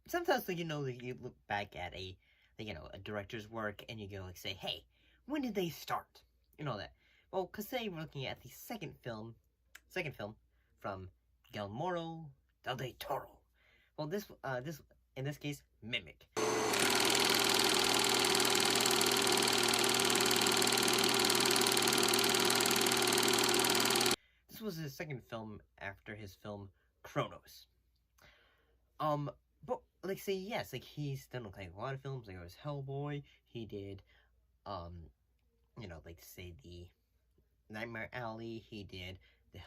Sometimes, like, you look back at a director's work and you go, like, say, hey, when did they start? You know that. Well, because today we're looking at the second film from Guillermo del Toro. Well, in this case, Mimic. This was his second film after his film Kronos. But like say yes, like he's done like a lot of films. Like it was Hellboy. He did, like say the Nightmare Alley. He did the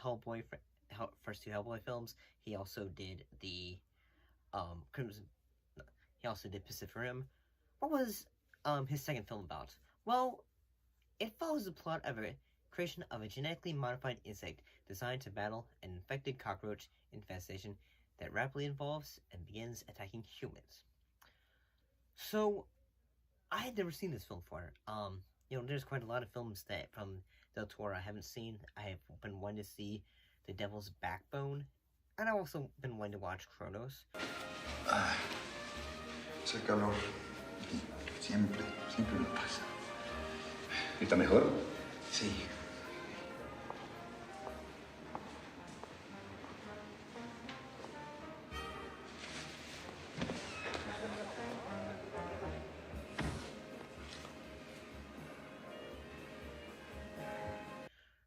first two Hellboy films. He also did the Crimson. He also did Pacific Rim. What was his second film about? Well, it follows the plot of a creation of a genetically modified insect designed to battle an infected cockroach infestation that rapidly evolves and begins attacking humans. So, I had never seen this film before. There's quite a lot of films that from Del Toro I haven't seen. I have been wanting to see The Devil's Backbone, and I've also been wanting to watch Kronos. Ese calor siempre me pasa. ¿Está mejor? Sí.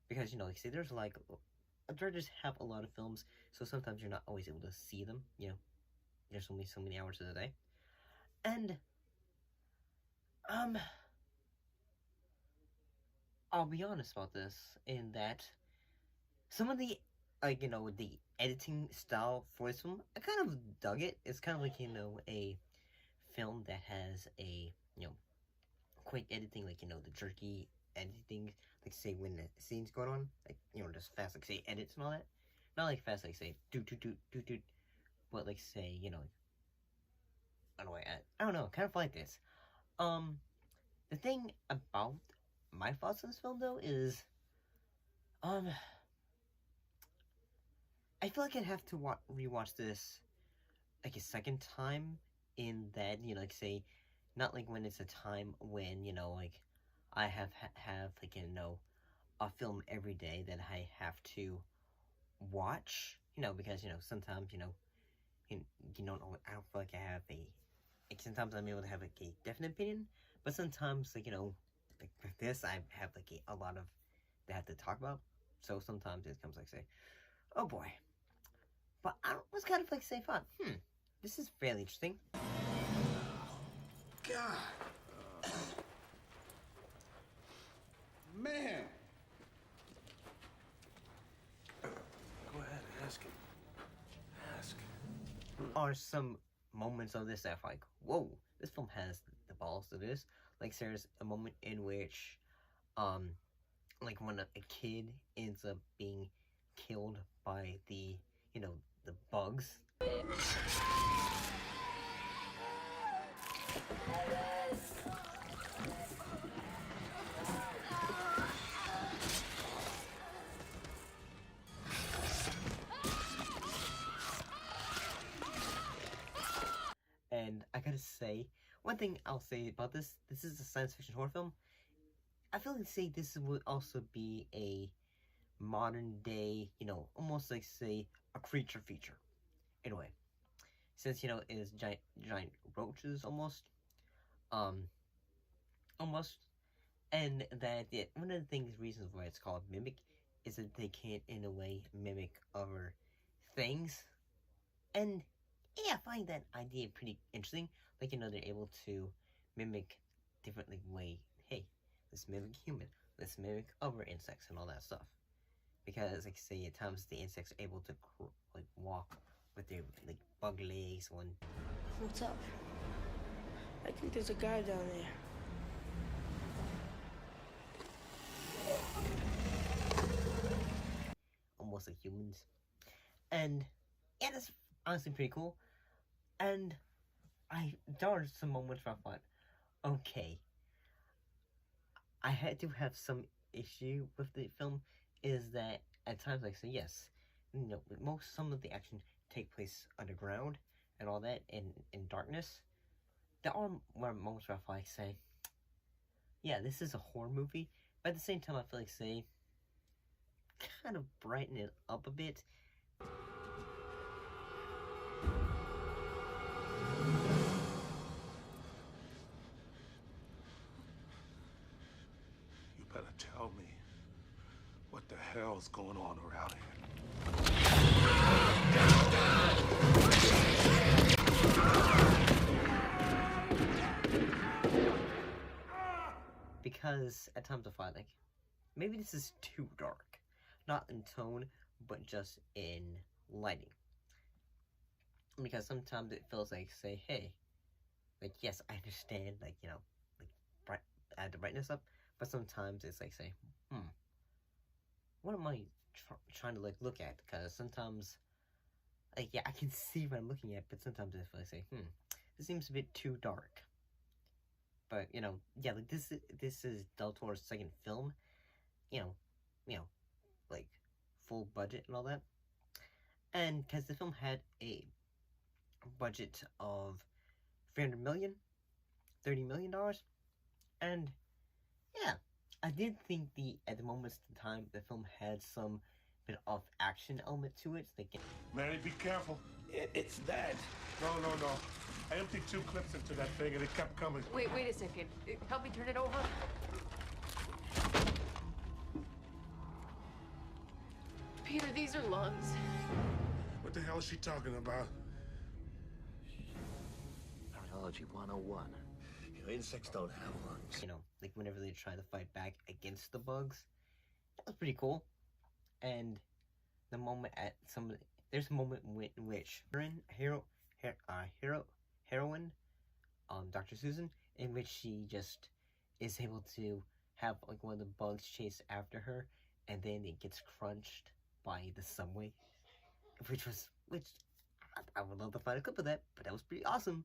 Because, like, say, there's, like, directors have a lot of films, so sometimes you're not always able to see them, there's only so many hours in a day. And, I'll be honest about this, in that some of the, the editing style for this film, I kind of dug it. It's kind of like, a film that has a, quick editing, like, the jerky editing, like, say, when the scene's going on, like, just fast, like, say, edits and all that. Not like fast, like, say, do, but, like, say, I don't know, kind of like this. The thing about my thoughts on this film, though, is, I feel like I'd have to rewatch this, like, a second time, in that, like, say, not, like, when it's a time when, like, I have, like, a film every day that I have to watch, because, sometimes, you don't know, I don't feel like I have like, sometimes I'm able to have, like, a definite opinion, but sometimes, like, like, with this, I have, like, a lot of, that I have to talk about, so sometimes it comes, like, say, oh boy, but I was kind of, like, say, fun, this is fairly interesting. God. Man. Go ahead, ask him. Ask. Are some moments of this that are like, whoa, this film has the balls to do this. Like, there's a moment in which, like, when a kid ends up being killed by the bugs. And I gotta say, one thing I'll say about this is a science fiction horror film. I feel like say this would also be a modern day, almost like say a creature feature, in a way. Since, it is giant roaches almost. Almost. And that one of the reasons why it's called mimic is that they can, in a way, mimic other things. And yeah, I find that idea pretty interesting. Like, they're able to mimic different, like, way. Hey, let's mimic human. Let's mimic other insects and all that stuff. Because, like, say, at times the insects are able to, like, walk with their, like, bug legs. What's up? I think there's a guy down there. Almost like humans. And yeah, that's honestly pretty cool. And there are some moments where I thought, okay, I had to have some issue with the film, is that at times, like, say, yes, some of the action take place underground and all that in darkness. There are more moments where I feel like, say, yeah, this is a horror movie, but at the same time, I feel like, say, kind of brighten it up a bit. You better tell me what the hell's going on around here. Because at times I feel like maybe this is too dark. Not in tone, but just in lighting. Because sometimes it feels like, say, hey, like, yes, I understand, like, like, add the brightness up, but sometimes it's like, say, what am I trying to, like, look at? Because sometimes, like, yeah, I can see what I'm looking at, but sometimes I feel like, say, this seems a bit too dark. But, yeah, like, this is Del Toro's second film, like, full budget and all that. And because the film had a budget of $300 million, $30 million, and yeah, I did think at the moments in time the film had some bit of action element to it. Mary, be careful. It's that. No. I emptied 2 clips into that thing and it kept coming. Wait a second. Help me turn it over. Peter, these are lungs. What the hell is she talking about? Biology 101. Insects don't have lungs. Like whenever they try to fight back against the bugs. That was pretty cool. And the moment there's a moment in which heroine, Dr. Susan, in which she just is able to have like one of the bugs chase after her, and then it gets crunched by the subway, which I would love to find a clip of that, but that was pretty awesome.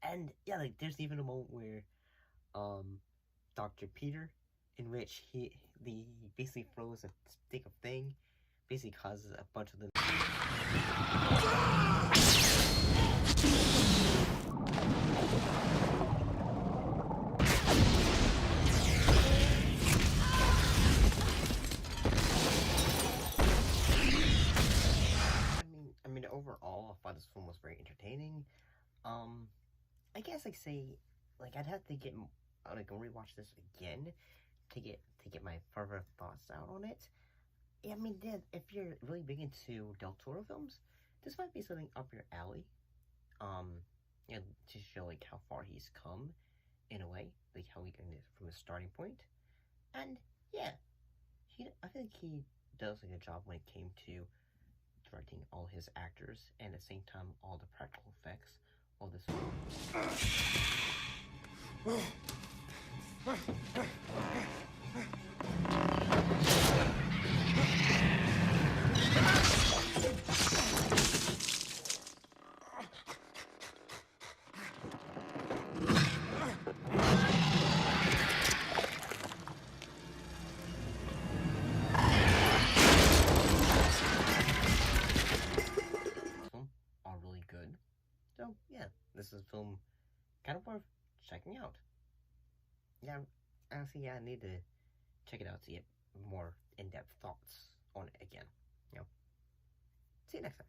And yeah, like there's even a moment where Dr. Peter, in which he basically throws a stick of thing, basically causes a bunch of them. I mean, overall, I thought this film was very entertaining. I guess I'd have to rewatch this again to get my further thoughts out on it. Yeah, I mean, if you're really big into Del Toro films, this might be something up your alley. To show like how far he's come, in a way, like how he got from a starting point, and yeah, I think he does a good job when it came to directing all his actors and at the same time all the practical effects of this film. Are really good. So yeah, this is a film kind of worth checking out. Yeah, honestly, yeah, I need to check it out to get more in-depth thoughts on it again. See you next time.